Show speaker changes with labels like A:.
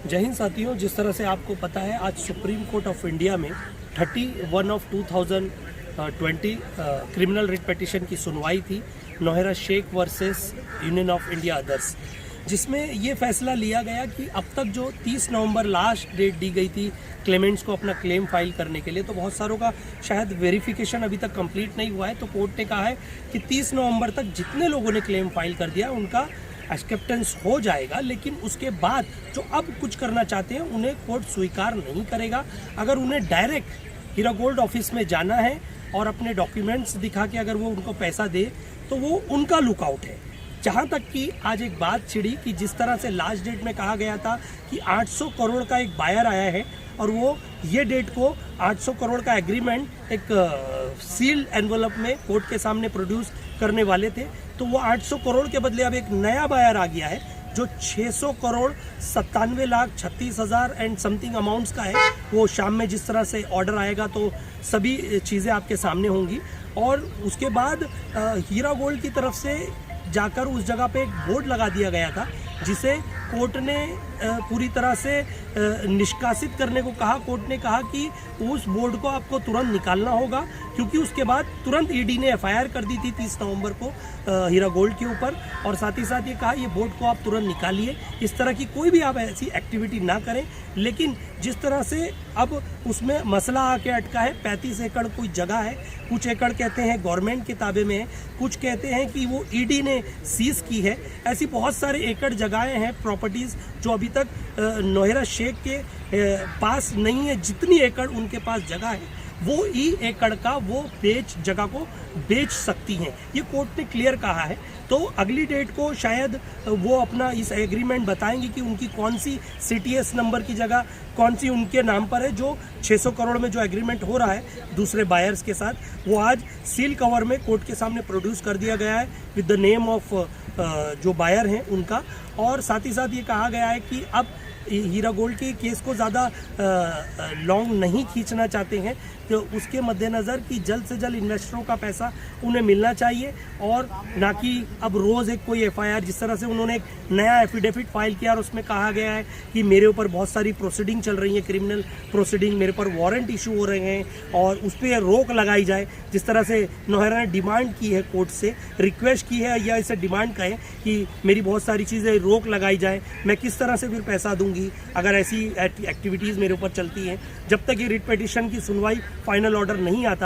A: जय हिंद साथियों, जिस तरह से आपको पता है आज सुप्रीम कोर्ट ऑफ इंडिया में 31 ऑफ 2020 क्रिमिनल रिट पिटीशन की सुनवाई थी Nowhera Shaikh versus Union of India others, जिसमें ये फैसला लिया गया कि अब तक जो 30 नवंबर लास्ट डेट दी गई थी क्लेमेंट्स को अपना क्लेम फाइल करने के लिए, तो बहुत सारों का शायद वेरिफिकेशन अभी तक कंप्लीट नहीं हुआ है। तो कोर्ट ने कहा है कि 30 नवंबर तक जितने लोगों ने क्लेम फाइल कर दिया उनका एक्सेप्टेंस हो जाएगा, लेकिन उसके बाद जो अब कुछ करना चाहते हैं उन्हें कोर्ट स्वीकार नहीं करेगा। अगर उन्हें डायरेक्ट हीरा गोल्ड ऑफिस में जाना है और अपने डॉक्यूमेंट्स दिखा के अगर वो उनको पैसा दे तो वो उनका लुकआउट है। जहाँ तक कि आज एक बात छिड़ी कि जिस तरह से लास्ट डेट में कहा गया था कि 800 करोड़ का एक बायर आया है और वो ये डेट को 800 करोड़ का एग्रीमेंट एक सील्ड एनवलप में कोर्ट के सामने प्रोड्यूस करने वाले थे, तो वो 800 करोड़ के बदले अब एक नया बायर आ गया है जो 600 करोड़ 97,36,000 एंड समथिंग अमाउंट्स का है। वो शाम में जिस तरह से ऑर्डर आएगा तो सभी चीज़ें आपके सामने होंगी। और उसके बाद हीरा गोल्ड की तरफ से जाकर उस जगह पे एक बोर्ड लगा दिया गया था जिसे कोर्ट ने पूरी तरह से निष्कासित करने को कहा। कोर्ट ने कहा कि उस बोर्ड को आपको तुरंत निकालना होगा, क्योंकि उसके बाद तुरंत ईडी ने एफआईआर कर दी थी 30 नवंबर को हीरा गोल्ड के ऊपर, और साथ ही साथ ये कहा ये बोर्ड को आप तुरंत निकालिए, इस तरह की कोई भी आप ऐसी एक्टिविटी ना करें। लेकिन जिस तरह से अब उसमें मसला आके अटका है, 35 एकड़ कोई जगह है, कुछ एकड़ कहते हैं गवर्नमेंट के ताबे में है, कुछ कहते हैं कि वो ईडी ने सीज की है। ऐसी बहुत सारे एकड़ जगहें हैं, प्रॉपर्टीज़ जो अभी तक नौहेरा शेख के पास नहीं है। जितनी एकड़ उनके पास जगह है वो एकड़ का वो जगह को बेच सकती हैं, ये कोर्ट ने क्लियर कहा है। तो अगली डेट को शायद वो अपना इस एग्रीमेंट बताएंगे कि उनकी कौन सी सीटीएस नंबर की जगह कौन सी उनके नाम पर है। जो 600 करोड़ में जो एग्रीमेंट हो रहा है दूसरे बायर्स के साथ, वो आज सील कवर में कोर्ट के सामने प्रोड्यूस कर दिया गया है विद द नेम ऑफ जो बायर हैं उनका। और साथ ही साथ ये कहा गया है कि अब हीरा गोल्ड के केस को ज़्यादा लॉन्ग नहीं खींचना चाहते हैं, तो उसके मद्देनज़र कि जल्द से जल्द इन्वेस्टरों का पैसा उन्हें मिलना चाहिए और ना कि अब रोज़ एक कोई एफआईआर। जिस तरह से उन्होंने एक नया एफिडेविट फाइल किया और उसमें कहा गया है कि मेरे ऊपर बहुत सारी प्रोसीडिंग चल रही है, क्रिमिनल प्रोसीडिंग, मेरे पर वारंट इशू हो रहे हैं और उस पर रोक लगाई जाए। जिस तरह से नौहेरा ने डिमांड की है कोर्ट से, रिक्वेस्ट की है या इसे डिमांड कहें कि मेरी बहुत सारी चीज़ें रोक लगाई जाए, मैं किस तरह से फिर पैसा दूंगी अगर ऐसी एक्टिविटीज़ मेरे ऊपर चलती हैं। जब तक ये रिट पिटीशन की सुनवाई फाइनल ऑर्डर नहीं आता